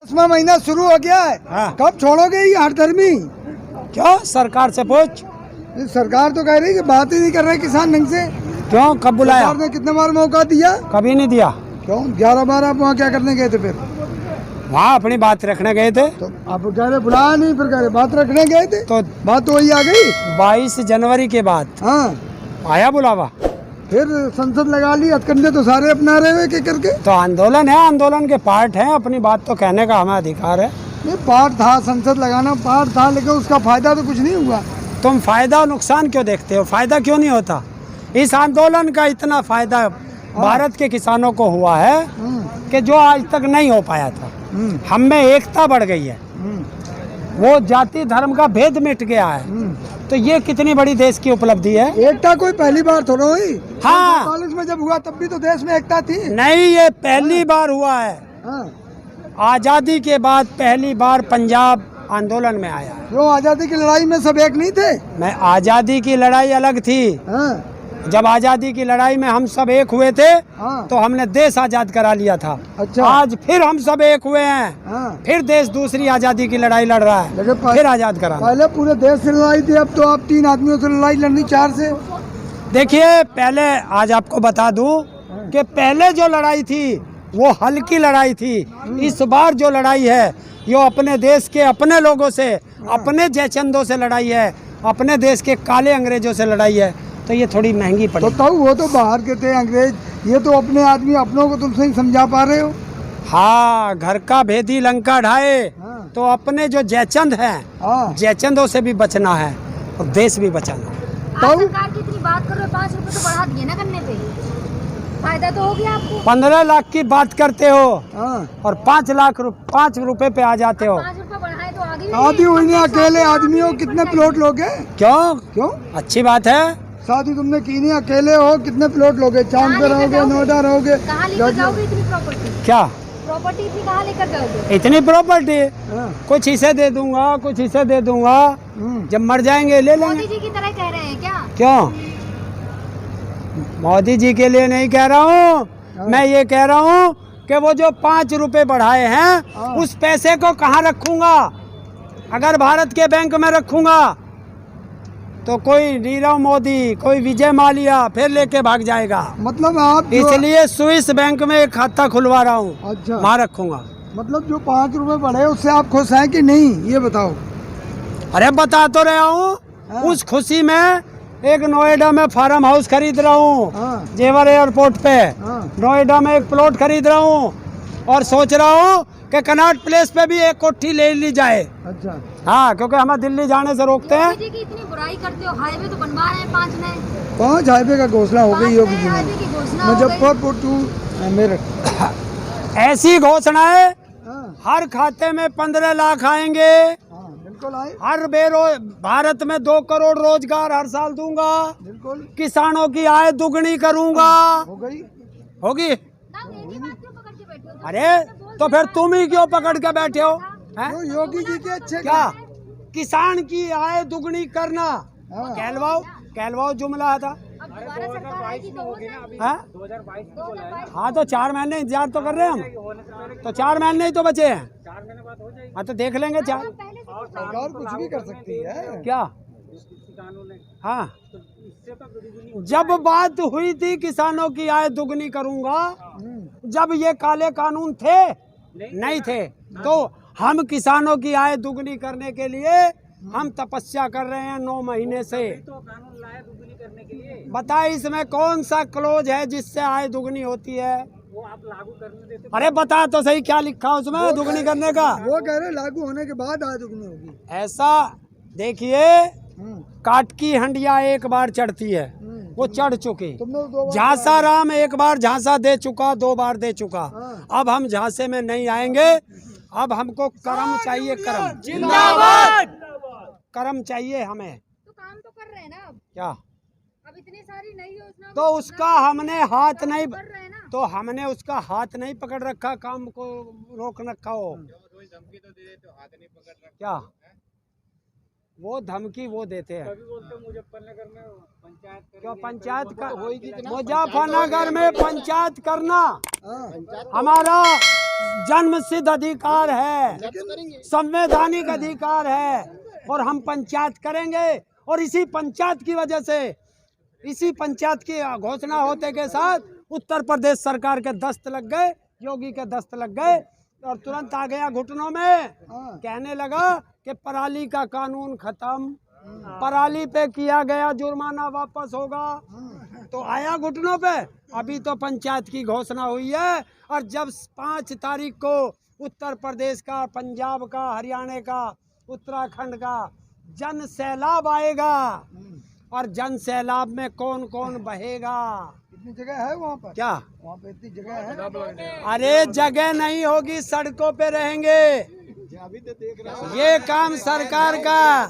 10वां महीना शुरू हो गया है। हाँ। कब छोड़ोगे ये हठधर्मी? क्यों? सरकार से पूछ। ये सरकार तो कह रही है कि बात ही नहीं कर रहे किसान ढंग से। क्यों? कब बुलाया? सरकार ने कितने बार मौका दिया? कभी नहीं दिया। क्यों 11 बार आप वहाँ क्या करने गए थे फिर? वहाँ अपनी बात रखने गए थे। तो आप कह रहे बुलाया नहीं, फिर कह रहे बात रखने गए थे। तो बात तो वही आ गई। 22 जनवरी के बाद हाँ, आया बुलावा। फिर संसद लगा ली, हथकंडे तो सारे अपना रहे हुए के करके। तो आंदोलन है, आंदोलन के पार्ट है, अपनी बात तो कहने का हमें अधिकार है। ये पार्ट था, संसद लगाना पार्ट था, लेकिन उसका फायदा तो कुछ नहीं हुआ। तुम फायदा और नुकसान क्यों देखते हो? फायदा क्यों नहीं होता? इस आंदोलन का इतना फायदा भारत के किसानों को हुआ है कि जो आज तक नहीं हो पाया था। हम में एकता बढ़ गई है, वो जाति धर्म का भेद मिट गया है। तो ये कितनी बड़ी देश की उपलब्धि है। एकता कोई पहली बार थोड़ा हुई। हाँ। 1947 में जब हुआ तब भी तो देश में एकता थी। नहीं, ये पहली बार हुआ है। हाँ। आजादी के बाद पहली बार पंजाब आंदोलन में आया है। वो आजादी की लड़ाई में सब एक नहीं थे। मैं आजादी की लड़ाई अलग थी। हाँ। जब आजादी की लड़ाई में हम सब एक हुए थे हाँ। तो हमने देश आजाद करा लिया था। अच्छा। आज फिर हम सब एक हुए हैं। हाँ। फिर देश दूसरी आजादी की लड़ाई लड़ रहा है, लेकिन फिर आजाद करा। पहले पूरे देश से लड़ाई थी, अब तो आप 3 आदमियों से लड़ाई लड़नी 4 से। देखिए, पहले आज आपको बता दूं कि पहले जो लड़ाई थी वो हल्की लड़ाई थी। इस बार जो लड़ाई है ये अपने देश के अपने लोगों से, अपने जयचंदों से लड़ाई है, अपने देश के काले अंग्रेजों से लड़ाई है। तो ये थोड़ी महंगी तो पड़ी। ताऊ वो तो बाहर के थे अंग्रेज, ये तो अपने आदमी अपनों को तुम सही समझा पा रहे हो। हाँ, घर का भेदी लंका ढाए। हाँ। तो अपने जो जयचंद हैं, हाँ। जयचंदों से भी बचना है और देश भी बचाना है। आप सरकार की इतनी बात कर रहे हो, 5 रुपए तो बढ़ा दिए ना गन्ने पे, फायदा तो हो गया आपको। 15 लाख की बात करते हो हाँ। और 5 रुपए पे आ जाते हो। 5 रुपए बढ़ाए तो आगे शादी हुई नहीं, अकेले आदमियों कितने प्लॉट लोगे? क्यों? क्यों अच्छी बात है। शादी तुमने की नहीं, अकेले हो, कितने प्लॉट लोगे? चांद पे रहोगे, नोएडा रहोगे? कहाँ लेकर जाओगे इतनी प्रॉपर्टी? क्या प्रॉपर्टी इतनी कहाँ लेकर जाओगे? इतनी प्रॉपर्टी? हाँ। कुछ इसे दे दूंगा, कुछ इसे दे दूंगा, जब मर जाएंगे ले लेंगे। मोदी जी की तरह कह रहे हैं क्या? क्यों? मोदी जी के लिए नहीं कह रहा हूँ, मैं ये कह रहा हूँ कि वो जो 5 रुपए बढ़ाए हैं उस पैसे को कहाँ रखूंगा? अगर भारत के बैंक में रखूंगा तो कोई नीरव मोदी, कोई विजय माल्या फिर लेके भाग जाएगा। मतलब आप इसलिए स्विस बैंक में एक खाता खुलवा रहा हूँ। अच्छा। वहाँ रखूंगा। मतलब जो 5 रुपए बढ़े उससे आप खुश हैं कि नहीं, ये बताओ। अरे बता तो रहा हूँ, उस खुशी में एक नोएडा में फार्म हाउस खरीद रहा हूँ। हाँ। जेवर एयरपोर्ट पे हाँ। नोएडा में एक प्लॉट खरीद रहा हूँ और सोच रहा हूँ कि कनॉट प्लेस पे भी एक कोठी ले ली जाए। अच्छा। हाँ, क्योंकि हमें दिल्ली जाने से रोकते हैं। मोदी जी की इतनी बुराई करते हो, हाईवे तो बनवा रहे हैं 5 नए। 5 हाईवे का घोषणा हो गई होगी हाईवे की घोषणा हो गई। मुजफ्फरपुर टू मेरठ। ऐसी घोषणाएं हाँ। हर खाते में 15 लाख आएंगे। हाँ, बिल्कुल आए। हर भारत में 2 करोड़ रोजगार हर साल दूंगा। बिल्कुल किसानों की आय दुगनी करूंगा। हो गई। होगी। ना एक ही बात क्यों पकड़ के बैठे हो? अरे तो फिर तुम ही क्यों पकड़ के बैठे हो? हैं? वो योगी जी के अच्छे क्या? किसान की आय दुगनी करना हाँ। कहलवाओ जुमला था। अब दोबारा सरकार आएगी तो हो जाएगी। हाँ? 2022 हाँ, तो 4 महीने इंतजार तो कर रहे हैं हम। तो 4 महीने ही तो बचे हैं। हाँ, तो देख लेंगे 4। पहले से सरकार कुछ भी कर सकती है। क्या? हाँ, जब बात हुई थी किसानों की आय दुगनी करूंगा, जब ये काले कानून थे नहीं थे, तो हम किसानों की आय दुगनी करने के लिए हम तपस्या कर रहे हैं 9 महीने से। बताए इसमें कौन सा क्लोज है जिससे आय दुगनी होती है? वो आप लागू करने देते। अरे बता तो सही, क्या लिखा उसमें दुगनी करने का? वो कह रहे लागू होने के बाद आय दुगनी होगी। ऐसा देखिए, काट की हंडिया एक बार चढ़ती है, वो चढ़ चुकी। तुमने 2 बार झांसा राम एक बार झांसा दे चुका, 2 बार दे चुका। हाँ। अब हम झांसे में नहीं आएंगे। अब हमको कर्म चाहिए, कर्म जिंदाबाद। कर्म चाहिए हमें। तो काम तो कर रहे हैं ना अब। क्या? अब इतनी सारी नई योजना तो उसका हमने हाथ नहीं, कर रहे हैं ना। तो हमने उसका हाथ नहीं पकड़ रखा, काम को रोक रखा हो। क्या? वो धमकी वो देते हैं। मुजफ्फरनगर में पंचायत क्यों पंचायत का मुजफ्फरनगर में पंचायत करना हमारा जन्मसिद्ध अधिकार है, संवैधानिक अधिकार है, और हम पंचायत करेंगे। और इसी पंचायत की वजह से, इसी पंचायत की घोषणा होते के साथ उत्तर प्रदेश सरकार के दस्त लग गए, योगी के दस्त लग गए, और तुरंत आ गया घुटनों में, कहने लगा कि पराली का कानून खत्म, पराली पे किया गया जुर्माना वापस होगा, तो आया घुटनों पे। अभी तो पंचायत की घोषणा हुई है, और जब 5 तारीख को उत्तर प्रदेश का, पंजाब का, हरियाणा का, उत्तराखंड का जन सैलाब आएगा, और जन सैलाब में कौन कौन बहेगा। इतनी जगह है वहाँ पर? क्या वहाँ पे इतनी जगह है? अरे जगह नहीं होगी, सड़कों पे रहेंगे। ये काम सरकार का है।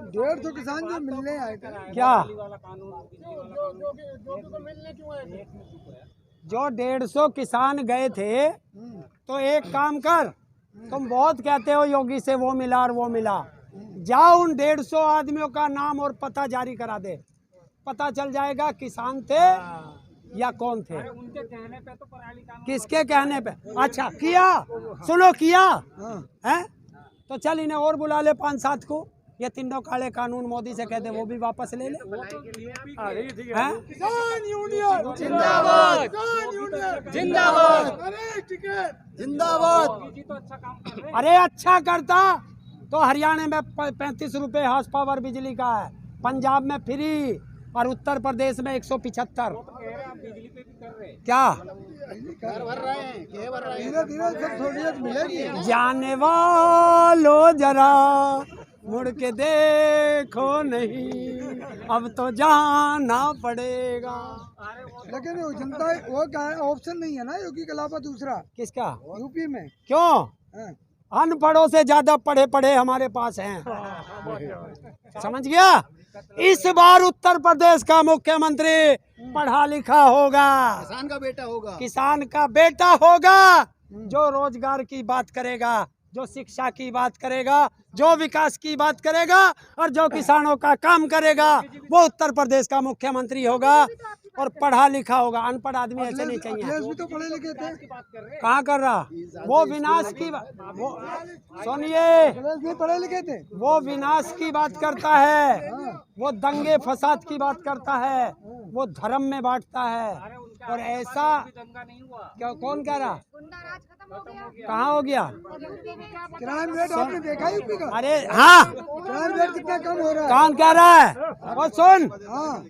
150 किसान जो मिलने आए थे, क्या जो 150 किसान गए थे, तो एक काम कर, तुम बहुत कहते हो योगी से वो मिला और वो मिला, जाओ उन 150 आदमियों का नाम और पता जारी करा दे, पता चल जाएगा किसान थे या कौन थे। उनके कहने पे तो पराली कानून, किसके कहने पे? अच्छा किया, सुनो किया है, तो चल इन्हें और बुला ले 5-7 को, ये तीनों काले कानून मोदी से कहते वो भी वापस ले ले। हैं? किसान यूनियन जिंदाबाद, किसान यूनियन जिंदाबाद, अरे टिकट जिंदाबाद। जी तो अच्छा काम कर रहे हैं। अरे अच्छा करता तो हरियाणा में 35 रुपए हाउस पावर बिजली का है, पंजाब में फ्री, और उत्तर प्रदेश में 175। बिजली पे भी कर रहे हैं। क्या भर रहे हैं, धीरे धीरे सब सहूलियत मिलेगी। जाने वालों जरा मुड़ के देखो नहीं, अब तो जाना पड़ेगा। लेकिन वो जनता वो क्या है, ऑप्शन नहीं है ना योगी के अलावा दूसरा किसका? यूपी में। क्यों? हाँ। अनपढ़ों से ज्यादा पढ़े पढ़े हमारे पास हैं। समझ गया? इस बार उत्तर प्रदेश का मुख्यमंत्री पढ़ा लिखा होगा, किसान का बेटा होगा, किसान का बेटा होगा, जो रोजगार की बात करेगा, जो शिक्षा की बात करेगा, जो विकास की बात करेगा, और जो किसानों का काम करेगा, वो उत्तर प्रदेश का मुख्यमंत्री होगा, और पढ़ा लिखा होगा। अनपढ़ आदमी ऐसे नहीं चाहिए। अखिलेश भी तो पढ़े लिखे थे। कहाँ कर रहा? वो विनाश की वो सुनिए, अखिलेश भी पढ़े लिखे थे। वो विनाश की बात करता है, वो दंगे फसाद की बात करता है, वो धर्म में बांटता है, और ऐसा दंगा नहीं हुआ। क्या कौन कह रहा? गुंडा राज खत्म हो गया। कहाँ हो गया? क्राइम रेट आपने देखा यूपी का? अरे हाँ, क्राइम रेट कितना कम हो रहा है। कौन कह रहा है? और सुन, हाँ,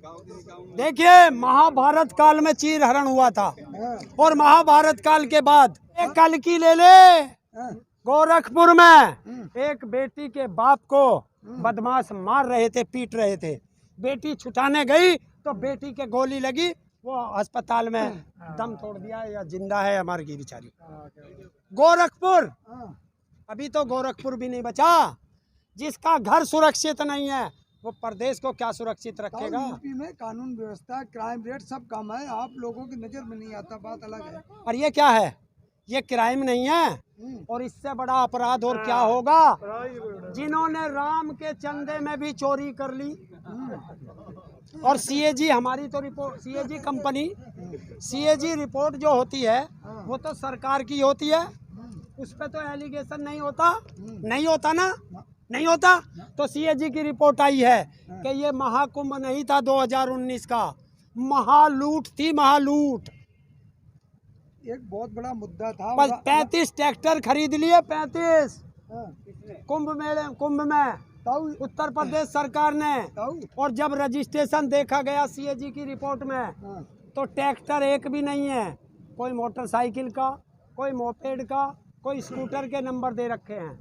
देखिए महाभारत काल में चीर हरण हुआ था, हाँ, और महाभारत काल के बाद एक कल की ले ले, हाँ, गोरखपुर में एक बेटी के बाप को बदमाश मार रहे थे, पीट रहे थे, बेटी छुटाने गई तो बेटी के गोली लगी, वो अस्पताल में दम तोड़ दिया, या जिंदा है हमारी की बेचारी। गोरखपुर, हाँ। अभी तो गोरखपुर भी नहीं बचा। जिसका घर सुरक्षित नहीं है वो प्रदेश को क्या सुरक्षित रखेगा? यूपी में कानून व्यवस्था, क्राइम रेट सब कम है, आप लोगों की नजर में नहीं आता, बात अलग है। और ये क्या है? ये क्राइम नहीं है, और इससे बड़ा अपराध और क्या होगा? जिन्होंने राम के चंदे में भी चोरी कर ली, और सीएजी हमारी तो report, CAG company, CAG report जो होती है वो तो सरकार की होती है, उस पर तो एलिगेशन नहीं होता, नहीं होता ना, नहीं होता। तो सीएजी की रिपोर्ट आई है कि ये महाकुंभ नहीं था 2019 का, महालूट थी, महालूट। एक बहुत बड़ा मुद्दा था। 35 ट्रैक्टर खरीद लिए, 35 हाँ, कुंभ में ताऊ, उत्तर प्रदेश सरकार ने। ताऊ, और जब रजिस्ट्रेशन देखा गया सीएजी की रिपोर्ट में, हाँ, तो ट्रैक्टर एक भी नहीं है, कोई मोटरसाइकिल का, कोई मोपेड का, कोई स्कूटर के नंबर दे रखे हैं।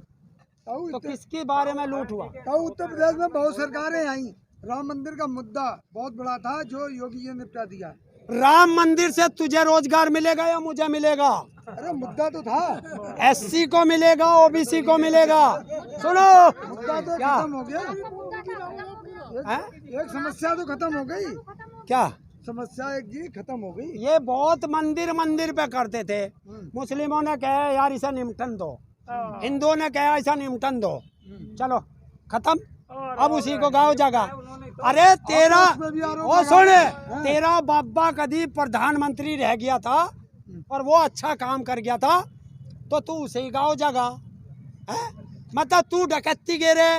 ताऊ, तो किसके बारे में लूट हुआ? ताऊ उत्तर प्रदेश में बहुत सरकारें आई, राम मंदिर का मुद्दा बहुत बड़ा था जो योगी जी ने निपटा दिया। राम मंदिर से तुझे रोजगार मिलेगा या मुझे मिलेगा? अरे मुद्दा तो था, एससी को मिलेगा, ओबीसी को मिलेगा। सुनो, मुद्दा तो क्या? खत्म हो गया, हैं? एक समस्या तो खत्म हो गई। क्या? समस्या एक जी खत्म हो गई। ये बहुत मंदिर मंदिर पे करते थे। मुस्लिमों ने कहा यार इसे निपटन दो, हिंदुओं ने कहा ऐसा निपटन दो, चलो खत्म। अब उसी को गाँव जगह। अरे तेरा ओ सुन, तेरा बाबा कभी प्रधानमंत्री रह गया था और वो अच्छा काम कर गया था तो तू उसे ही गाँव जगह है। मतलब तू डकैती गिरे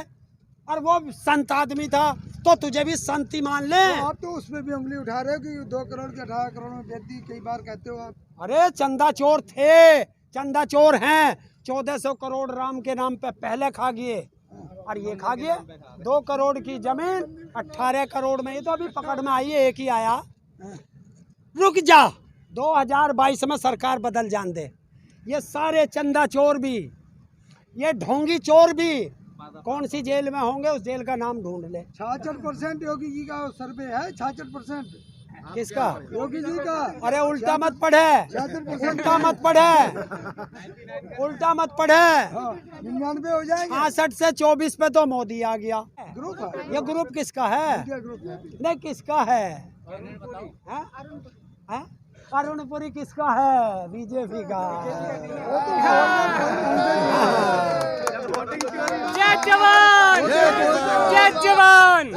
और वो संत आदमी था तो तुझे भी संत ही मान ले। तो आप तो उसमें भी उंगली उठा रहे हो कि 2 करोड़ के 18 करोड़ में बेच दी, कई बार कहते हो आप। अरे चंदा चोर थे, चंदा चोर हैं। 1400 करोड़ राम के नाम पे पहले खा गए और ये खा गए 2 करोड़ की जमीन 18 करोड़ में। ये तो अभी पकड़ में आई है, एक ही आया। रुक जा, 2022 में सरकार बदल जान दे। ये सारे चंदा चोर भी, ये ढोंगी चोर भी कौन सी जेल में होंगे उस जेल का नाम ढूंढ ले। 66% योगी जी का सर्वे है। 66% किसका? योगी जी का। अरे उल्टा मत पढ़े, 66% उल्टा मत पढ़े, उल्टा मत पढ़े। 99 हो जाएंगे। 66 से 24 पे तो मोदी आ गया। ग्रुप है, ये ग्रुप किसका है? इंडिया ग्रुप है। नहीं किसका है? हैं? अरुणपुरी किसका है? बीजेपी का। जय जवान, जय जवान,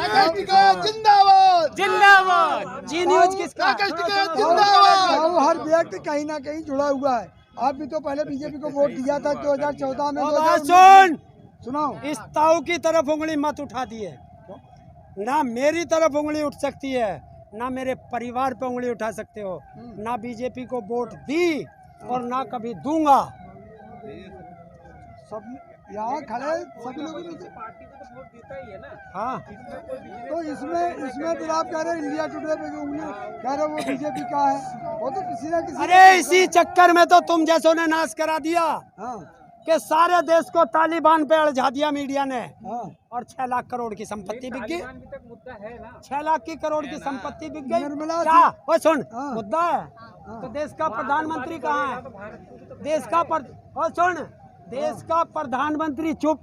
जिंदाबाद जिंदाबाद। जी न्यूज किसका? जिंदाबाद। हर व्यक्ति कहीं ना कहीं जुड़ा हुआ है। आप भी तो पहले बीजेपी को वोट दिया था 2014 में। सुन, सुनाओ। इस ताऊ की तरफ उंगली मत उठा दिए ना, मेरी तरफ उंगली उठ सकती है ना, मेरे परिवार पे उंगली उठा सकते हो ना। बीजेपी को वोट दी और ना कभी दूंगा। सब यहाँ खड़े सभी लोग पार्टी को तो वोट देता ही है ना। हाँ तो इसमें फिर आप कह रहे हैं इंडिया टुडे पे जो उंगली कह रहे हो वो बीजेपी का है, वो तो किसी ना किसी। अरे इसी चक्कर में तो तुम जैसों ने नाश करा दिया हाँ कि सारे देश को तालिबान पे अड़झा दिया मीडिया ने हाँ। और 6 लाख करोड़ की संपत्ति बिक गई। तालिबान भी तक मुद्दा है ना। 6 लाख की करोड़ की संपत्ति बिक गई। निर्मला क्या? ओ सुन, हाँ। मुद्दा है तो देश का प्रधानमंत्री कहाँ है? देश का ओ सुन, देश का प्रधानमंत्री चुप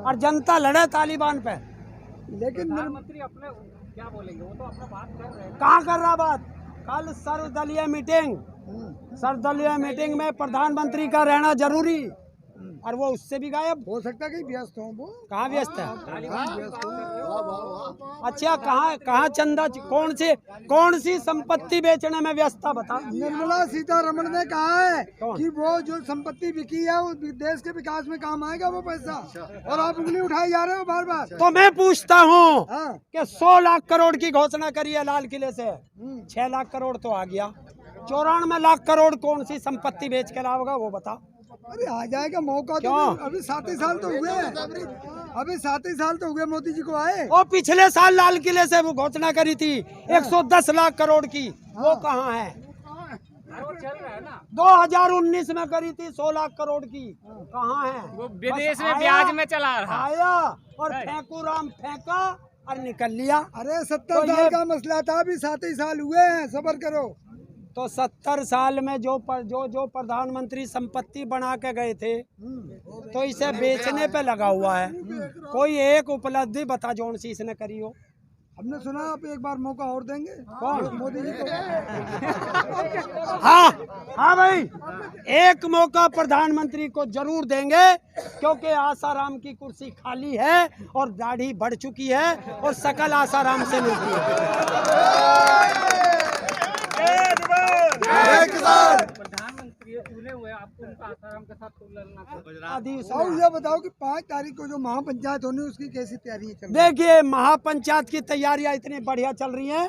और जनता लड़े तालिबान पे। लेकिन प्रधानमंत्री अपने क्या बोलेंगे, वो तो अपना बात कर रहे हैं। कहाँ कर रहा बात? कल सर्वदलीय मीटिंग, सर्वदलीय मीटिंग में प्रधानमंत्री का रहना जरूरी और वो उससे भी गायब। हो सकता है कि व्यस्त हो वो। कहाँ व्यस्त है? व्यस्त हो। अच्छा कहाँ चंदा, कौन सी संपत्ति बेचने में व्यस्त था बता। निर्मला सीतारमण ने कहा है कौन? कि वो जो संपत्ति बिकी है वो देश के विकास में काम आएगा वो पैसा, और आप उंगली उठाए जा रहे हो बार बार। तो मैं पूछता हूँ हाँ। कि 100 लाख करोड़ की घोषणा करी है लाल किले से, 6 लाख करोड़ तो आ गया। 94 लाख करोड़ कौन सी संपत्ति बेच के लाओगा वो बता। अरे आ जाएगा मौका तो। क्यों? अभी 7 ही साल तो हुए हैं, अभी 7 ही साल तो हुए मोदी जी को आए। और पिछले साल लाल किले से वो घोषणा करी थी 110 लाख करोड़ की, वो कहाँ है? वो चल रहा है ना। 2019 में करी थी 100 लाख करोड़ की, कहाँ है? वो विदेश बस में आया, ब्याज में चला रहा। आया और फेंकू राम फेंका और निकल लिया। अरे 70 तो साल का मसला था, अभी 7 ही साल हुए हैं, सब्र करो। तो 70 साल में जो प्रधानमंत्री संपत्ति बना के गए थे तो इसे बेचने पे लगा हुआ है। कोई एक उपलब्धि बता जोन सी इसने करी हो। हमने सुना आप एक बार मौका और देंगे कौन? मोदी जी को। हाँ भाई, एक मौका प्रधानमंत्री को जरूर देंगे क्योंकि आसाराम की कुर्सी खाली है और दाढ़ी बढ़ चुकी है और शकल आसाराम से मिलती है। प्रधानमंत्री चुने हुए, आपको उनका आसाराम के साथ तुलना आदि और ये बताओ कि 5 तारीख को जो महापंचायत होनी उसकी कैसी तैयारी चल रही है? देखिए महापंचायत की तैयारियां इतनी बढ़िया चल रही हैं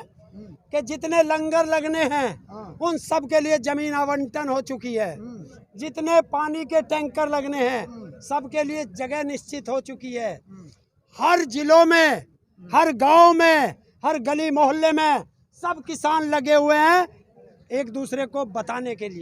कि जितने लंगर लगने हैं उन सब के लिए जमीन आवंटन हो चुकी है। जितने पानी के टैंकर लगने हैं सब के लिए जगह निश्चित हो चुकी है। हर जिलों में, हर गांव में, हर गली मोहल्ले में सब किसान लगे हुए हैं एक दूसरे को बताने के लिए।